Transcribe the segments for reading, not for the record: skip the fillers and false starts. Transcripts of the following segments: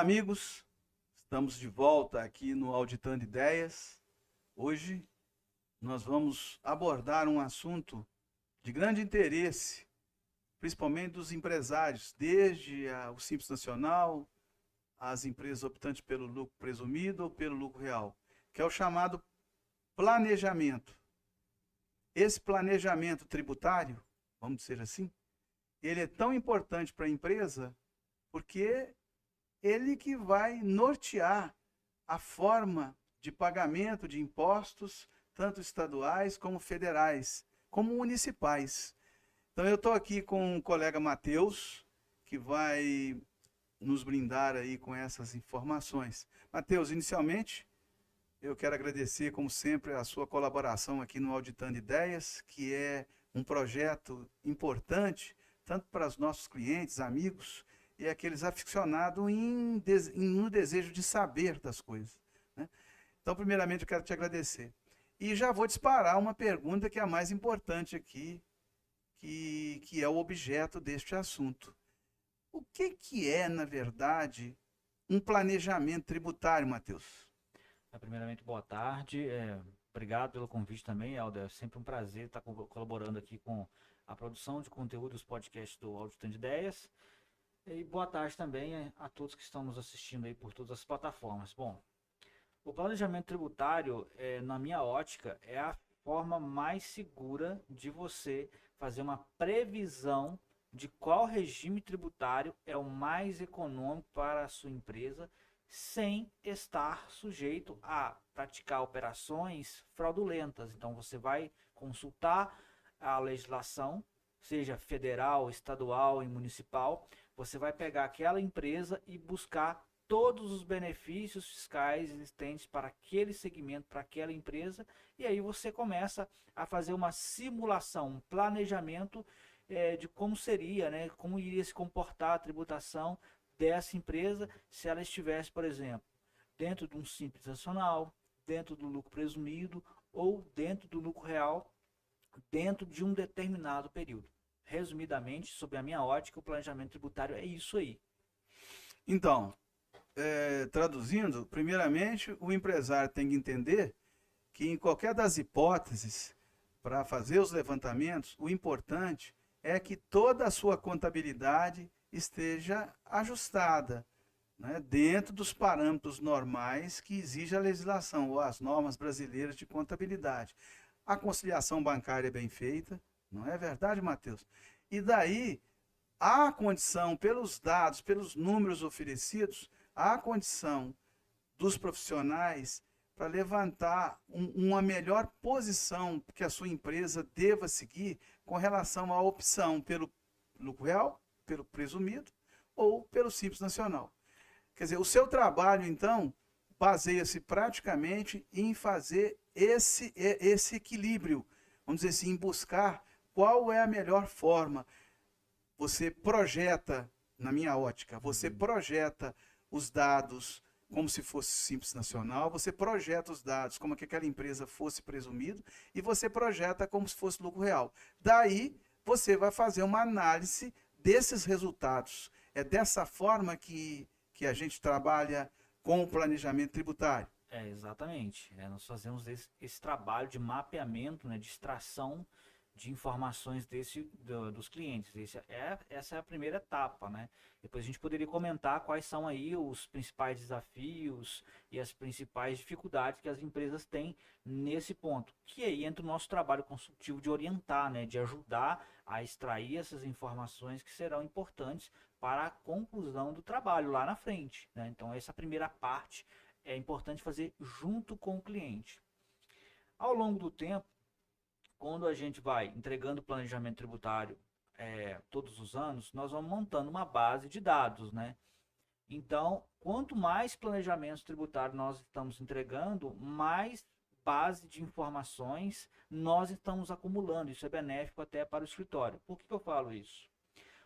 amigos, estamos de volta aqui no Auditando Ideias. Hoje nós vamos abordar um assunto de grande interesse, principalmente dos empresários, desde o Simples Nacional, as empresas optantes pelo lucro presumido ou pelo lucro real, que é o chamado planejamento. Esse planejamento tributário, vamos dizer assim, ele é tão importante para a empresa porque ele que vai nortear a forma de pagamento de impostos, tanto estaduais como federais, como municipais. Então eu estou aqui com o colega Matheus, que vai nos brindar aí com essas informações. Matheus, inicialmente, eu quero agradecer, como sempre, a sua colaboração aqui no Auditando Ideias, que é um projeto importante, tanto para os nossos clientes, amigos, e aqueles aficionados no desejo de saber das coisas, né? Então, primeiramente, eu quero te agradecer. E já vou disparar uma pergunta que é a mais importante aqui, que é o objeto deste assunto. O que é, na verdade, um planejamento tributário, Matheus? Primeiramente, boa tarde. Obrigado pelo convite também, Helder. É sempre um prazer estar colaborando aqui com a produção de conteúdo dos podcasts do Auditando Ideias. E boa tarde também a todos que estão nos assistindo aí por todas as plataformas. Bom, o planejamento tributário, na minha ótica, é a forma mais segura de você fazer uma previsão de qual regime tributário é o mais econômico para a sua empresa, sem estar sujeito a praticar operações fraudulentas. Então você vai consultar a legislação, seja federal, estadual e municipal, você vai pegar aquela empresa e buscar todos os benefícios fiscais existentes para aquele segmento, para aquela empresa, e aí você começa a fazer uma simulação, um planejamento de como seria, né, como iria se comportar a tributação dessa empresa se ela estivesse, por exemplo, dentro de um Simples Nacional, dentro do lucro presumido ou dentro do lucro real, dentro de um determinado período. Resumidamente, sob a minha ótica, o planejamento tributário é isso aí. Então, traduzindo, primeiramente, o empresário tem que entender que em qualquer das hipóteses, para fazer os levantamentos, o importante é que toda a sua contabilidade esteja ajustada, né, dentro dos parâmetros normais que exige a legislação ou as normas brasileiras de contabilidade. A conciliação bancária é bem feita, não é verdade, Matheus? E daí, há condição, pelos dados, pelos números oferecidos, há condição dos profissionais para levantar uma melhor posição que a sua empresa deva seguir com relação à opção pelo lucro real, pelo presumido ou pelo Simples Nacional. Quer dizer, o seu trabalho, então, baseia-se praticamente em fazer esse equilíbrio, vamos dizer assim, em buscar qual é a melhor forma. Você projeta, na minha ótica, você projeta os dados como se fosse Simples Nacional, você projeta os dados como que aquela empresa fosse presumido e você projeta como se fosse lucro real. Daí, você vai fazer uma análise desses resultados. É dessa forma que a gente trabalha com o planejamento tributário. Exatamente. Nós fazemos esse trabalho de mapeamento, né, de extração de informações dos clientes. Essa é a primeira etapa, né? Depois a gente poderia comentar quais são aí os principais desafios e as principais dificuldades que as empresas têm nesse ponto. Que aí entra o nosso trabalho consultivo de orientar, né, de ajudar a extrair essas informações que serão importantes para a conclusão do trabalho lá na frente, né? Então essa primeira parte é importante fazer junto com o cliente. Ao longo do tempo, quando a gente vai entregando o planejamento tributário todos os anos, nós vamos montando uma base de dados, né? Então, quanto mais planejamentos tributários nós estamos entregando, mais base de informações nós estamos acumulando. Isso é benéfico até para o escritório. Por que eu falo isso?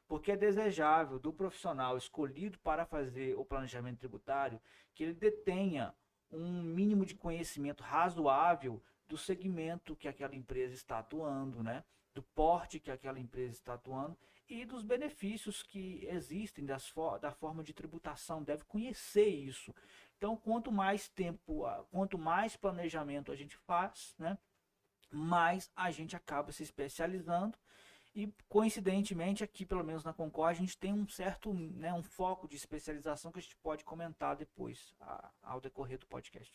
Porque é desejável do profissional escolhido para fazer o planejamento tributário que ele detenha um mínimo de conhecimento razoável do segmento que aquela empresa está atuando, né? do porte que aquela empresa está atuando e dos benefícios que existem, da forma de tributação, deve conhecer isso. Então, quanto mais tempo, quanto mais planejamento a gente faz, né, mais a gente acaba se especializando e, coincidentemente, aqui, pelo menos na Concor, a gente tem um certo, né, um foco de especialização que a gente pode comentar depois, ao decorrer do podcast.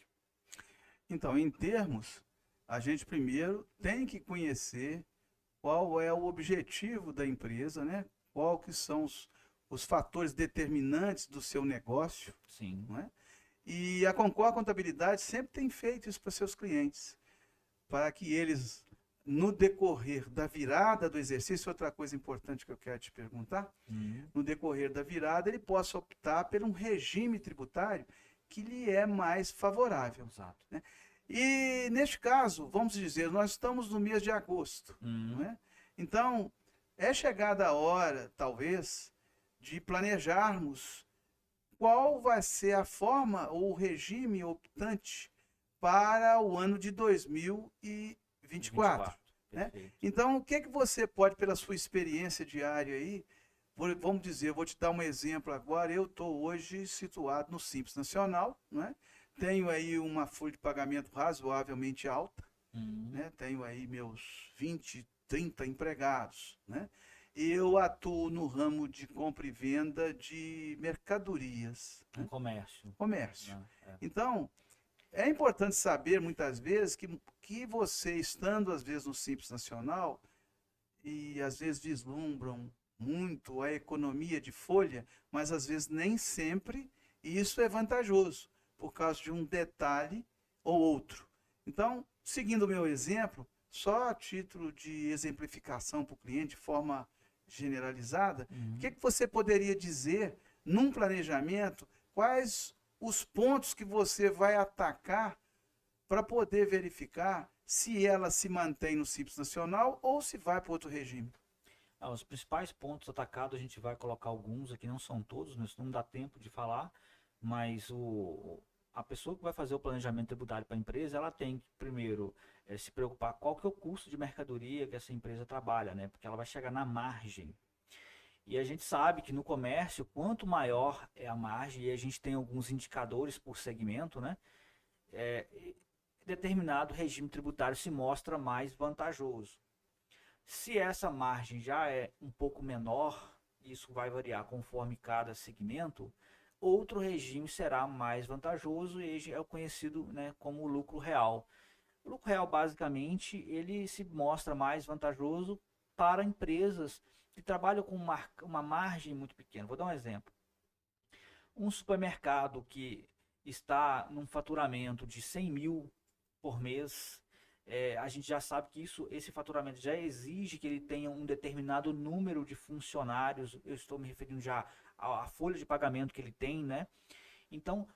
Então, em termos, a gente primeiro tem que conhecer qual é o objetivo da empresa, né? Qual que são os fatores determinantes do seu negócio, Sim. não é? E a Concor Contabilidade sempre tem feito isso para seus clientes, para que eles, no decorrer da virada do exercício, outra coisa importante que eu quero te perguntar, no decorrer da virada, ele possa optar por um regime tributário que lhe é mais favorável. Exato. Né? E, neste caso, vamos dizer, nós estamos no mês de agosto. Não é? Então, é chegada a hora, talvez, de planejarmos qual vai ser a forma ou o regime optante para o ano de 2024. Né? Então, o que você pode, pela sua experiência diária aí, vamos dizer, eu vou te dar um exemplo agora, eu estou hoje situado no Simples Nacional, né? Tenho aí uma folha de pagamento razoavelmente alta, né? Tenho aí meus 20, 30 empregados, né? Eu atuo no ramo de compra e venda de mercadorias. Né? Comércio. Comércio. Então, é importante saber, muitas vezes, que você, estando, às vezes, no Simples Nacional, e às vezes vislumbram muito a economia de folha, mas às vezes nem sempre isso é vantajoso, por causa de um detalhe ou outro. Então, seguindo o meu exemplo, só a título de exemplificação para o cliente, de forma generalizada, o que você poderia dizer, num planejamento, quais os pontos que você vai atacar para poder verificar se ela se mantém no Simples Nacional ou se vai para outro regime? Os principais pontos atacados, a gente vai colocar alguns aqui, não são todos, né? Não dá tempo de falar, mas a pessoa que vai fazer o planejamento tributário para a empresa, ela tem que, primeiro, se preocupar qual que é o custo de mercadoria que essa empresa trabalha, né? Porque ela vai chegar na margem. E a gente sabe que no comércio, quanto maior é a margem, e a gente tem alguns indicadores por segmento, né? Determinado regime tributário se mostra mais vantajoso. Se essa margem já é um pouco menor, isso vai variar conforme cada segmento, outro regime será mais vantajoso e é o conhecido, né, como lucro real. O lucro real, basicamente, ele se mostra mais vantajoso para empresas que trabalham com uma margem muito pequena. Vou dar um exemplo. Um supermercado que está num faturamento de 100 mil por mês, a gente já sabe que esse faturamento já exige que ele tenha um determinado número de funcionários. Eu estou me referindo já à folha de pagamento que ele tem, né? Então,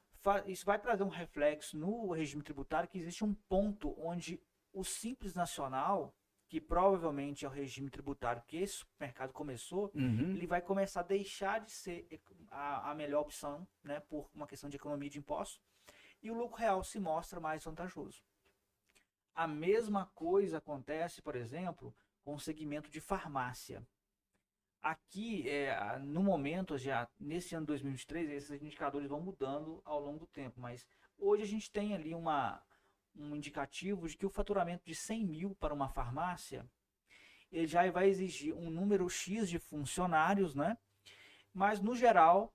isso vai trazer um reflexo no regime tributário, que existe um ponto onde o Simples Nacional, que provavelmente é o regime tributário que esse mercado começou, ele vai começar a deixar de ser a melhor opção, né, por uma questão de economia de impostos, e o lucro real se mostra mais vantajoso. A mesma coisa acontece, por exemplo, com o segmento de farmácia. Aqui, no momento, já nesse ano 2023, esses indicadores vão mudando ao longo do tempo, mas hoje a gente tem ali um indicativo de que o faturamento de 100 mil para uma farmácia, ele já vai exigir um número X de funcionários, né? Mas, no geral,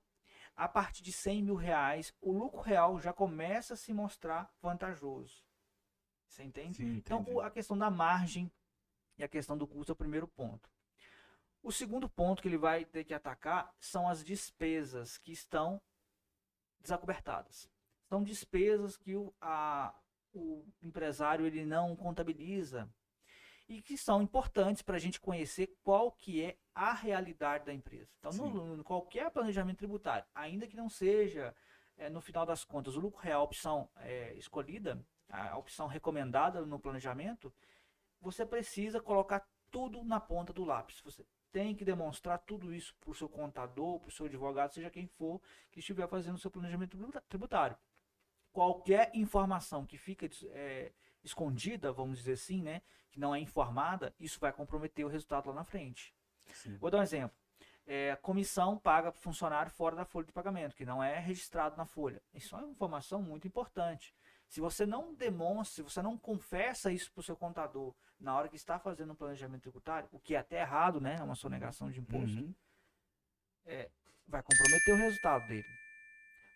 a partir de 100 mil reais, o lucro real já começa a se mostrar vantajoso. Você entende? Sim, então, a questão da margem e a questão do custo é o primeiro ponto. O segundo ponto que ele vai ter que atacar são as despesas que estão desacobertadas. São despesas que o empresário ele não contabiliza e que são importantes para a gente conhecer qual que é a realidade da empresa. Então, no qualquer planejamento tributário, ainda que não seja, no final das contas, o lucro real, a opção escolhida, a opção recomendada no planejamento, você precisa colocar tudo na ponta do lápis. Você tem que demonstrar tudo isso para o seu contador, para o seu advogado, seja quem for que estiver fazendo o seu planejamento tributário. Qualquer informação que fica escondida, vamos dizer assim, né? Que não é informada, isso vai comprometer o resultado lá na frente. Sim. Vou dar um exemplo. Comissão paga para o funcionário fora da folha de pagamento, que não é registrado na folha. Isso é uma informação muito importante. Se você não demonstra, se você não confessa isso para o seu contador na hora que está fazendo um planejamento tributário, o que é até errado, né? É uma sonegação de imposto, Uhum. vai comprometer o resultado dele.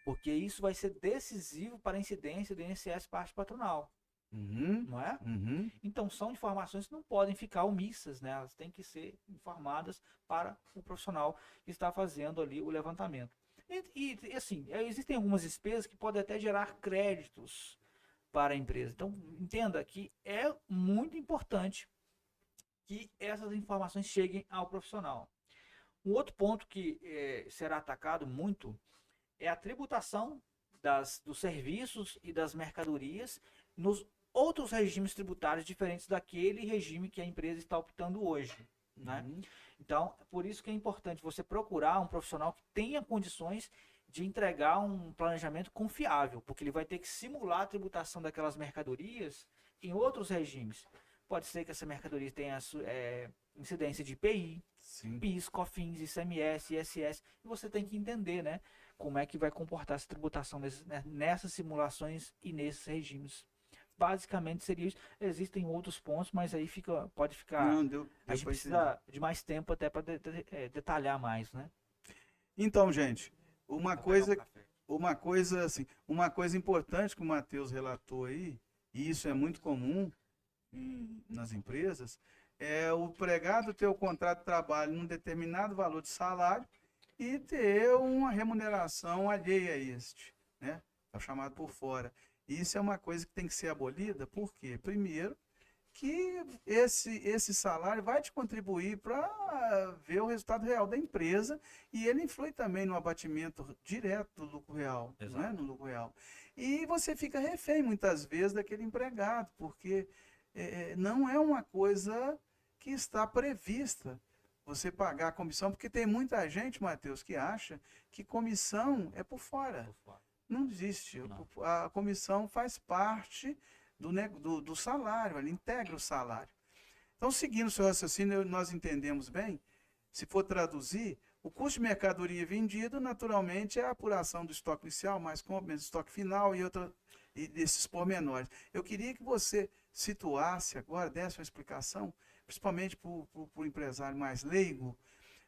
Porque isso vai ser decisivo para a incidência do INSS parte patronal, Uhum. não é? Uhum. Então, são informações que não podem ficar omissas, né? Elas têm que ser informadas para o profissional que está fazendo ali o levantamento. Assim, existem algumas despesas que podem até gerar créditos para a empresa. Então, entenda que é muito importante que essas informações cheguem ao profissional. Um outro ponto que será atacado muito é a tributação dos serviços e das mercadorias nos outros regimes tributários diferentes daquele regime que a empresa está optando hoje, né? Uhum. Então, por isso que é importante você procurar um profissional que tenha condições de entregar um planejamento confiável, porque ele vai ter que simular a tributação daquelas mercadorias em outros regimes. Pode ser que essa mercadoria tenha incidência de IPI, Sim. PIS, COFINS, ICMS, ISS, e você tem que entender, né, como é que vai comportar essa tributação nessas simulações e nesses regimes. Basicamente seria isso. Existem outros pontos, mas aí pode ficar. Não, deu A gente para entender. precisa de mais tempo até para detalhar mais, né? Então, gente, uma Vou pegar um coisa, café. uma coisa importante que o Matheus relatou aí, e isso é muito comum nas empresas, é o empregado ter o contrato de trabalho num determinado valor de salário e ter uma remuneração alheia a este, né? É o chamado por fora. Isso é uma coisa que tem que ser abolida, por quê? Primeiro, que esse salário vai te contribuir para ver o resultado real da empresa e ele influi também no abatimento direto do lucro real, não é? Exato. No lucro real. E você fica refém muitas vezes daquele empregado, porque não é uma coisa que está prevista você pagar a comissão, porque tem muita gente, Matheus, que acha que comissão é por fora. Por fora. Não existe. Não. A comissão faz parte do salário, ela integra o salário. Então, seguindo o seu raciocínio, nós entendemos bem, se for traduzir, o custo de mercadoria vendido, naturalmente, é a apuração do estoque inicial, mais compra, menos estoque final e desses pormenores. Eu queria que você situasse agora, desse uma explicação, principalmente para o empresário mais leigo,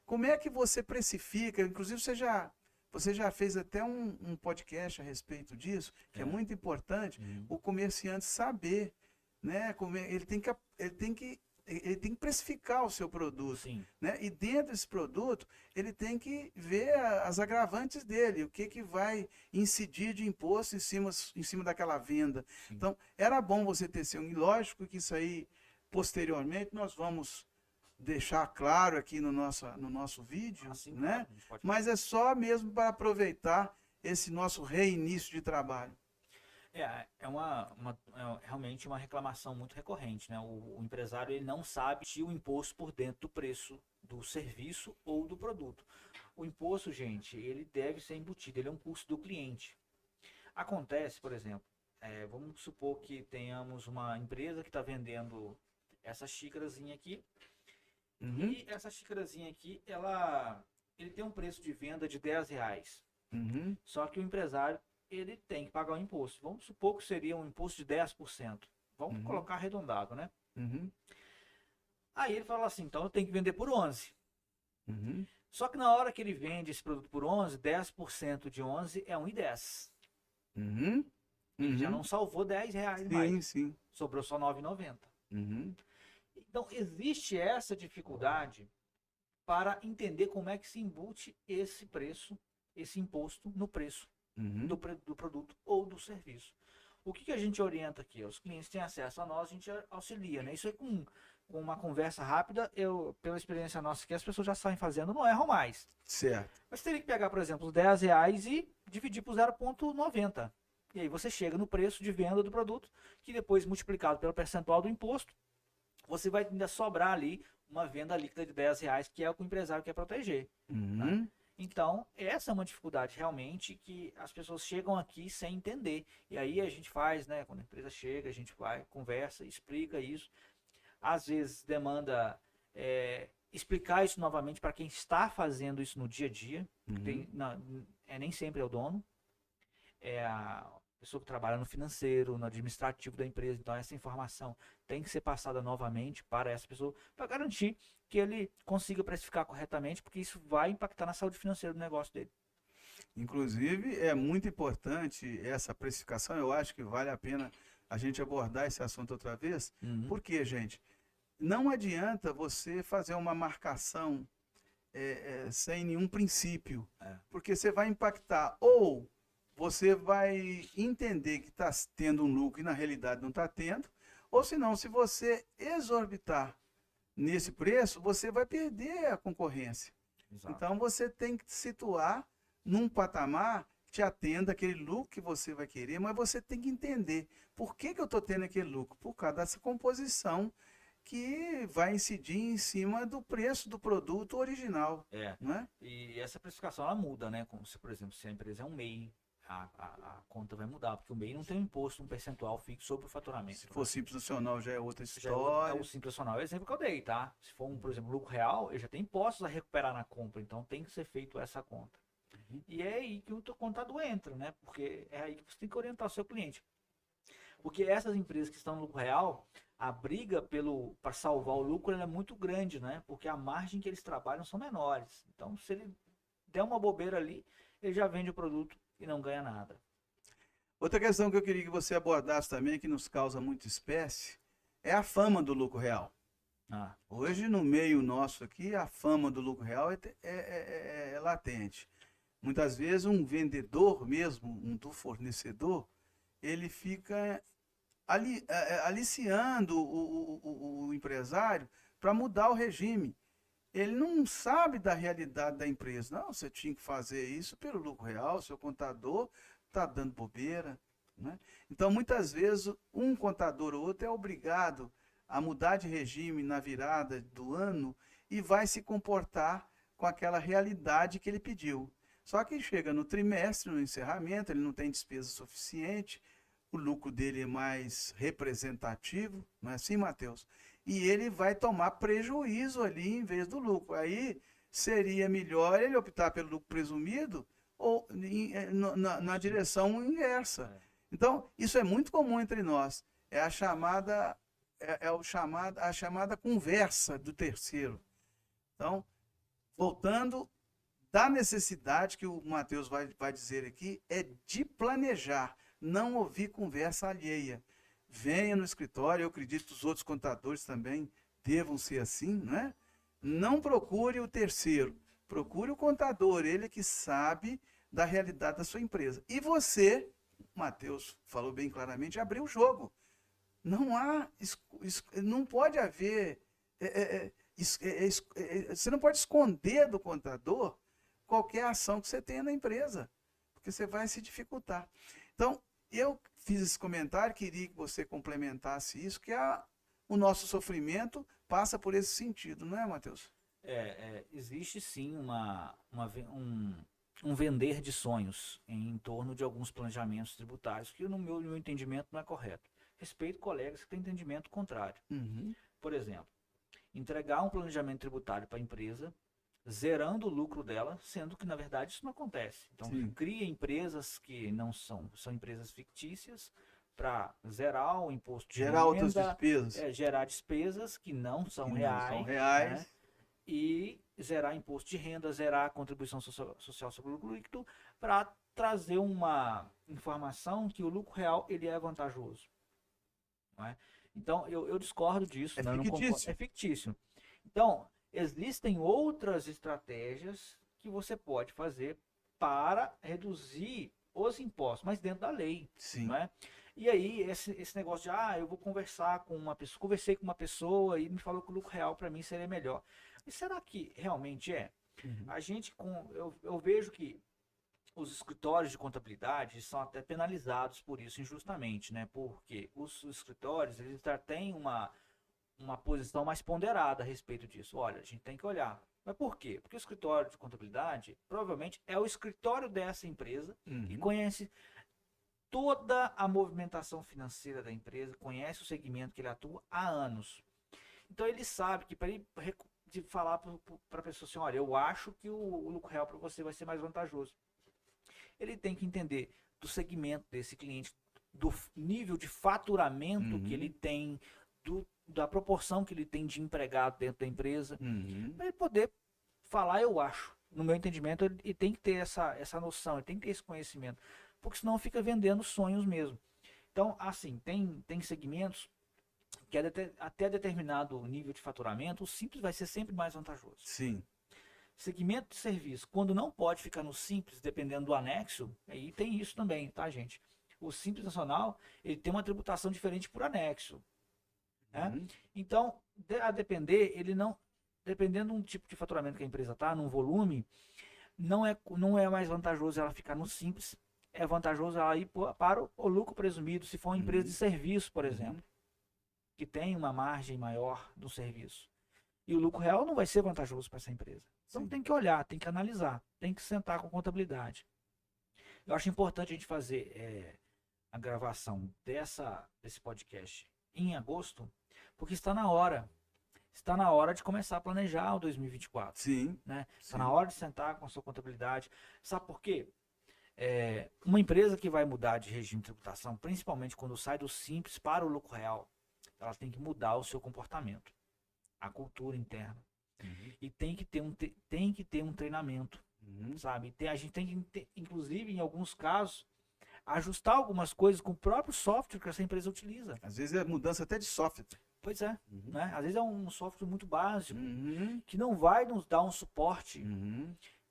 como é que você precifica, inclusive você já fez até um podcast a respeito disso, que é muito importante, o comerciante saber, né? Ele tem que precificar o seu produto, Sim. né? E dentro desse produto, ele tem que ver as agravantes dele, o que vai incidir de imposto em cima daquela venda. Sim. Então, era bom você ter seu, e lógico que isso aí, posteriormente, nós vamos deixar claro aqui no nosso vídeo, Assim, né? claro, Mas é só mesmo para aproveitar esse nosso reinício de trabalho. Realmente uma reclamação muito recorrente, né? O empresário ele não sabe se o imposto por dentro do preço do serviço ou do produto. O imposto, gente, ele deve ser embutido, ele é um custo do cliente. Acontece, por exemplo, vamos supor que tenhamos uma empresa que está vendendo essa xícarazinha aqui, Uhum, e essa xícarazinha aqui, ele tem um preço de venda de R$10. uhum, Só que o empresário ele tem que pagar o imposto. Vamos supor que seria um imposto de 10%. Vamos colocar arredondado, né? uhum, Aí ele fala assim, então eu tenho que vender por 11. uhum, Só que na hora que ele vende esse produto por 11, 10% de 11 é 1,10. uhum, Ele já uhum. não salvou R$10 Sim, mais. sim. Sobrou só R$9,90. Uhum, Então existe essa dificuldade para entender como é que se embute esse preço, esse imposto no preço uhum, do produto ou do serviço. O que a gente orienta aqui? Os clientes têm acesso a nós, a gente auxilia, né? Isso é com uma conversa rápida, pela experiência nossa que as pessoas já saem fazendo, não erram mais. certo. Mas teria que pegar, por exemplo, os R$10 e dividir por 0,90. E aí você chega no preço de venda do produto, que depois multiplicado pelo percentual do imposto, você vai ainda sobrar ali uma venda líquida de R$10, que é o que o empresário quer proteger. Uhum, Né? Então, essa é uma dificuldade realmente que as pessoas chegam aqui sem entender. E aí a gente faz, né? Quando a empresa chega, a gente vai, conversa, explica isso. Às vezes demanda explicar isso novamente para quem está fazendo isso no dia a dia. Nem sempre é o dono, é a pessoa que trabalha no financeiro, no administrativo da empresa. Então, essa informação tem que ser passada novamente para essa pessoa, para garantir que ele consiga precificar corretamente, porque isso vai impactar na saúde financeira do negócio dele. Inclusive, é muito importante essa precificação. Eu acho que vale a pena a gente abordar esse assunto outra vez. Porque, gente, não adianta você fazer uma marcação sem nenhum princípio, porque você vai impactar, ou você vai entender que está tendo um lucro e na realidade não está tendo, ou senão, se você exorbitar nesse preço, você vai perder a concorrência. Exato. Então, você tem que situar num patamar que te atenda aquele lucro que você vai querer, mas você tem que entender por que eu estou tendo aquele lucro, por causa dessa composição que vai incidir em cima do preço do produto original. Né? E essa precificação ela muda, né? Como se, por exemplo, se a empresa é um MEI, a conta vai mudar, porque o MEI não tem um imposto, um percentual fixo sobre o faturamento. Se for simples nacional já é outra história. É o simples nacional, é o exemplo que eu dei, tá? Se for, por exemplo, lucro real, ele já tem impostos a recuperar na compra, então tem que ser feito essa conta. E é aí que o teu contador entra, né? Porque é aí que você tem que orientar o seu cliente. Porque essas empresas que estão no lucro real, a briga para salvar o lucro é muito grande, né? Porque a margem que eles trabalham são menores. Então, se ele der uma bobeira ali, ele já vende o produto e não ganha nada. Outra questão que eu queria que você abordasse também, que nos causa muita espécie, é a fama do lucro real. Hoje, no meio nosso aqui, a fama do lucro real é latente. Muitas vezes, um vendedor mesmo, do fornecedor, ele fica aliciando o empresário para mudar o regime. Ele não sabe da realidade da empresa. Não, você tinha que fazer isso pelo lucro real, seu contador está dando bobeira. Né? Então, muitas vezes, um contador ou outro é obrigado a mudar de regime na virada do ano e vai se comportar com aquela realidade que ele pediu. Só que chega no trimestre, no encerramento, ele não tem despesa suficiente, o lucro dele é mais representativo, não é assim, Matheus? E ele vai tomar prejuízo ali em vez do lucro. Aí seria melhor ele optar pelo lucro presumido ou na direção inversa. Então, isso é muito comum entre nós. É a chamada conversa do terceiro. Então, voltando da necessidade que o Matheus vai dizer aqui, é de planejar, não ouvir conversa alheia. Venha no escritório, eu acredito que os outros contadores também devam ser assim, né? Não procure o terceiro, procure o contador, ele que sabe da realidade da sua empresa. E você, Matheus falou bem claramente, abriu o jogo. Não pode haver, você não pode esconder do contador qualquer ação que você tenha na empresa, porque você vai se dificultar. Então, eu fiz esse comentário, queria que você complementasse isso, que o nosso sofrimento passa por esse sentido, não é, Matheus? Existe sim um vender de sonhos em torno de alguns planejamentos tributários, que no meu entendimento não é correto. Respeito colegas que têm entendimento contrário. Por exemplo, entregar um planejamento tributário para a empresa, zerando o lucro dela, sendo que na verdade isso não acontece. Então, cria empresas que não são empresas fictícias para zerar o imposto de renda, outras despesas. Gerar despesas que não são reais. Né? E zerar imposto de renda, zerar a contribuição social sobre o lucro líquido, para trazer uma informação que o lucro real ele é vantajoso. Não é? Então, eu discordo disso. É fictício. Então, existem outras estratégias que você pode fazer para reduzir os impostos, mas dentro da lei. Não é? E aí, esse negócio de, eu vou conversar com uma pessoa, conversei com uma pessoa e me falou que o lucro real para mim seria melhor. E será que realmente é? Eu vejo que os escritórios de contabilidade são até penalizados por isso injustamente, né? Porque os escritórios, eles já têm uma posição mais ponderada a respeito disso. Olha, a gente tem que olhar. Mas por quê? Porque o escritório de contabilidade provavelmente é o escritório dessa empresa e conhece toda a movimentação financeira da empresa, conhece o segmento que ele atua há anos. Então ele sabe que para ele de falar para a pessoa assim, olha, eu acho que o lucro real para você vai ser mais vantajoso. Ele tem que entender do segmento desse cliente, do nível de faturamento que ele tem, da proporção que ele tem de empregado dentro da empresa, para ele poder falar, eu acho. No meu entendimento, ele tem que ter essa noção, ele tem que ter esse conhecimento, porque senão fica vendendo sonhos mesmo. Então, assim, tem segmentos que até determinado nível de faturamento, o simples vai ser sempre mais vantajoso. Sim. Segmento de serviço, quando não pode ficar no simples, dependendo do anexo, aí tem isso também, tá, gente? O Simples Nacional, ele tem uma tributação diferente por anexo. Né? Então, a depender, ele não, dependendo do tipo de faturamento que a empresa está, num volume, não é mais vantajoso ela ficar no simples, é vantajoso ela ir para o lucro presumido, se for uma empresa de serviço, por exemplo, que tem uma margem maior do serviço. E o lucro real não vai ser vantajoso para essa empresa. Então tem que olhar, tem que analisar, tem que sentar com contabilidade. Eu acho importante a gente fazer a gravação desse podcast em agosto, porque está na hora. Está na hora de começar a planejar o 2024. Sim. Né? Está na hora de sentar com a sua contabilidade. Sabe por quê? Uma empresa que vai mudar de regime de tributação, principalmente quando sai do simples para o lucro real, ela tem que mudar o seu comportamento, a cultura interna. E tem que ter um treinamento, sabe? A gente tem que, inclusive, em alguns casos, ajustar algumas coisas com o próprio software que essa empresa utiliza. Às vezes é mudança até de software. Pois é. Né? Às vezes é um software muito básico, que não vai nos dar um suporte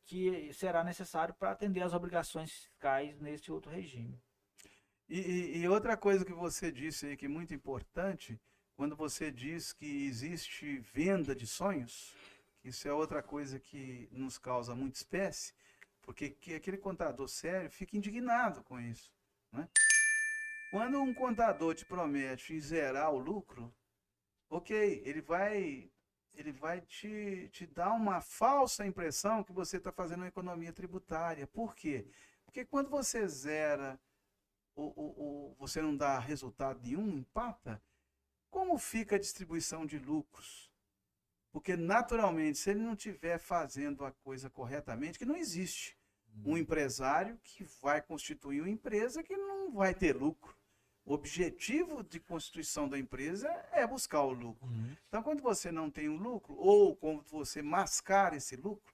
que será necessário para atender às obrigações fiscais nesse outro regime. E outra coisa que você disse aí que é muito importante, quando você diz que existe venda de sonhos, isso é outra coisa que nos causa muita espécie, porque aquele contador sério fica indignado com isso. Né? Quando um contador te promete zerar o lucro, ok, ele vai te dar uma falsa impressão que você está fazendo uma economia tributária. Por quê? Porque quando você zera, você não dá resultado nenhum, empata, como fica a distribuição de lucros? Porque, naturalmente, se ele não estiver fazendo a coisa corretamente, que não existe um empresário que vai constituir uma empresa que não vai ter lucro. O objetivo de constituição da empresa é buscar o lucro. Então, quando você não tem um lucro, ou quando você mascara esse lucro,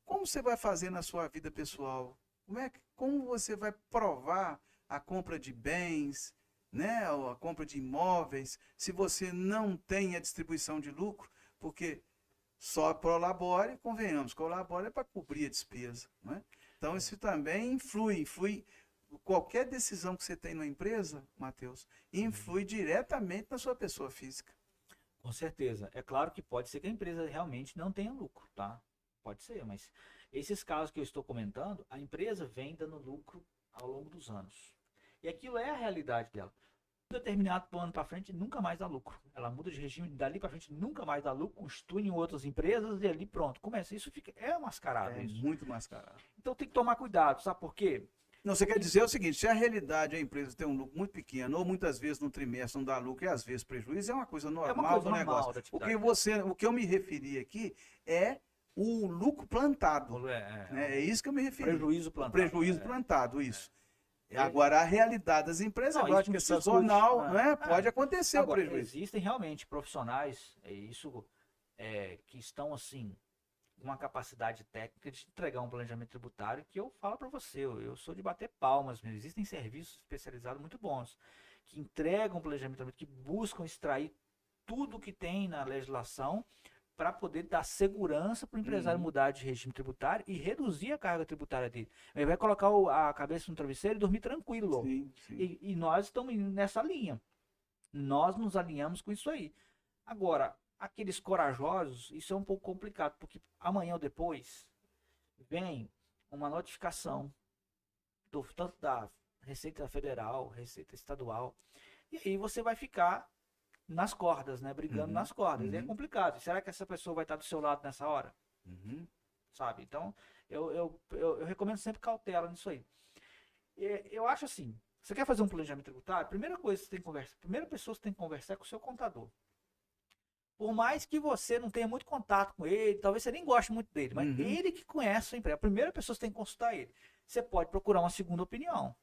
como você vai fazer na sua vida pessoal? Como você vai provar a compra de bens, né, ou a compra de imóveis, se você não tem a distribuição de lucro? Porque só colabore, convenhamos, colabore é para cobrir a despesa. Né? Então, isso também influi. Qualquer decisão que você tem na empresa, Matheus, influi diretamente na sua pessoa física. Com certeza. É claro que pode ser que a empresa realmente não tenha lucro, tá? Pode ser, mas esses casos que eu estou comentando, a empresa vem dando lucro ao longo dos anos. E aquilo é a realidade dela. Determinado ano para frente, nunca mais dá lucro. Ela muda de regime, dali para frente, nunca mais dá lucro, constitui em outras empresas e ali pronto. Começa. Isso é mascarado. É isso. Muito mascarado. Então tem que tomar cuidado, sabe por quê? Não, você quer dizer o seguinte, se a realidade a empresa tem um lucro muito pequeno, ou muitas vezes no trimestre não dá lucro e às vezes prejuízo, é uma coisa normal do negócio. O que eu me referi aqui é o lucro plantado. É isso que eu me referi. Prejuízo plantado. Prejuízo plantado, isso. Agora, a realidade das empresas, lógico que é sazonal, né? Pode acontecer agora, o prejuízo. Existem realmente profissionais que estão assim, com uma capacidade técnica de entregar um planejamento tributário que eu falo para você, eu sou de bater palmas mesmo. Existem serviços especializados muito bons, que entregam um planejamento tributário, que buscam extrair tudo que tem na legislação para poder dar segurança para o empresário mudar de regime tributário e reduzir a carga tributária dele. Ele vai colocar a cabeça no travesseiro e dormir tranquilo. Sim. E nós estamos nessa linha. Nós nos alinhamos com isso aí. Agora, aqueles corajosos, isso é um pouco complicado, porque amanhã ou depois vem uma notificação tanto da Receita Federal, Receita Estadual, e aí você vai ficar nas cordas, né? Brigando nas cordas. E é complicado. Será que essa pessoa vai estar do seu lado nessa hora? Sabe? Então, eu recomendo sempre cautela nisso aí. Eu acho assim, você quer fazer um planejamento tributário? Primeira coisa que você tem que conversar, primeira pessoa que você tem que conversar é com o seu contador. Por mais que você não tenha muito contato com ele, talvez você nem goste muito dele, mas ele que conhece a empresa. A primeira pessoa que você tem que consultar ele. Você pode procurar uma segunda opinião.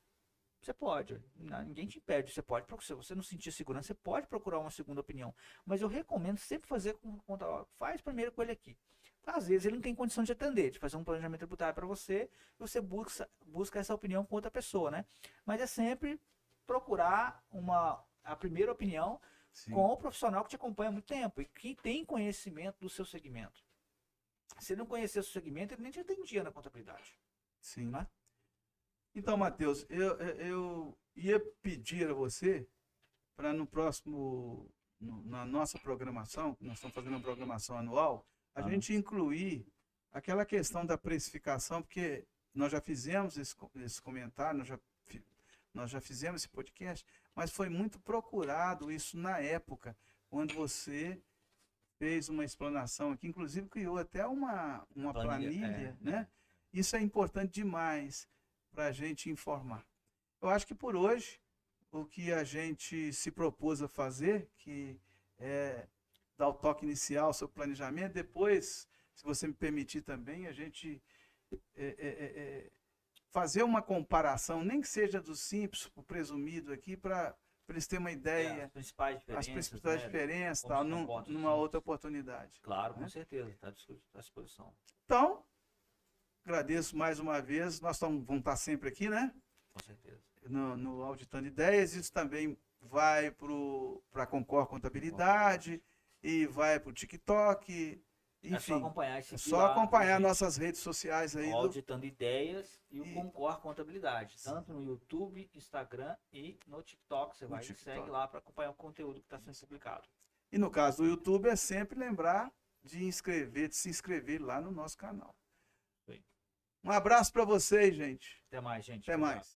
Você pode, ninguém te impede, você pode, se você não sentir segurança, você pode procurar uma segunda opinião. Mas eu recomendo sempre fazer com o contador. Faz primeiro com ele aqui. Às vezes ele não tem condição de atender, de fazer um planejamento tributário para você, e você busca essa opinião com outra pessoa, né? Mas é sempre procurar a primeira opinião com o profissional que te acompanha há muito tempo e que tem conhecimento do seu segmento. Se ele não conhecer o seu segmento, ele nem te atendia na contabilidade. Sim. Né? Então, Matheus, eu ia pedir a você para no próximo, na nossa programação, nós estamos fazendo uma programação anual, a gente incluir aquela questão da precificação, porque nós já fizemos esse comentário, nós já fizemos esse podcast, mas foi muito procurado isso na época, quando você fez uma explanação aqui, inclusive criou até uma planilha, né? Isso é importante demais para a gente informar. Eu acho que por hoje, o que a gente se propôs a fazer, que é dar o toque inicial sobre planejamento, depois, se você me permitir também, a gente fazer uma comparação, nem que seja do simples, o presumido aqui, para eles terem uma ideia, as principais diferenças, tal, numa outra oportunidade. Claro, com certeza, está à disposição. Então, agradeço mais uma vez, nós vamos estar sempre aqui, né? Com certeza. No Auditando Ideias, isso também vai para a Concor Contabilidade e vai para o TikTok, enfim. É só acompanhar nossas redes sociais aí. Auditando Ideias e o Concor Contabilidade. Tanto no YouTube, Instagram e no TikTok. Você vai e segue lá para acompanhar o conteúdo que está sendo publicado. E no caso do YouTube, é sempre lembrar de se inscrever lá no nosso canal. Um abraço para vocês, gente. Até mais, gente. Até mais.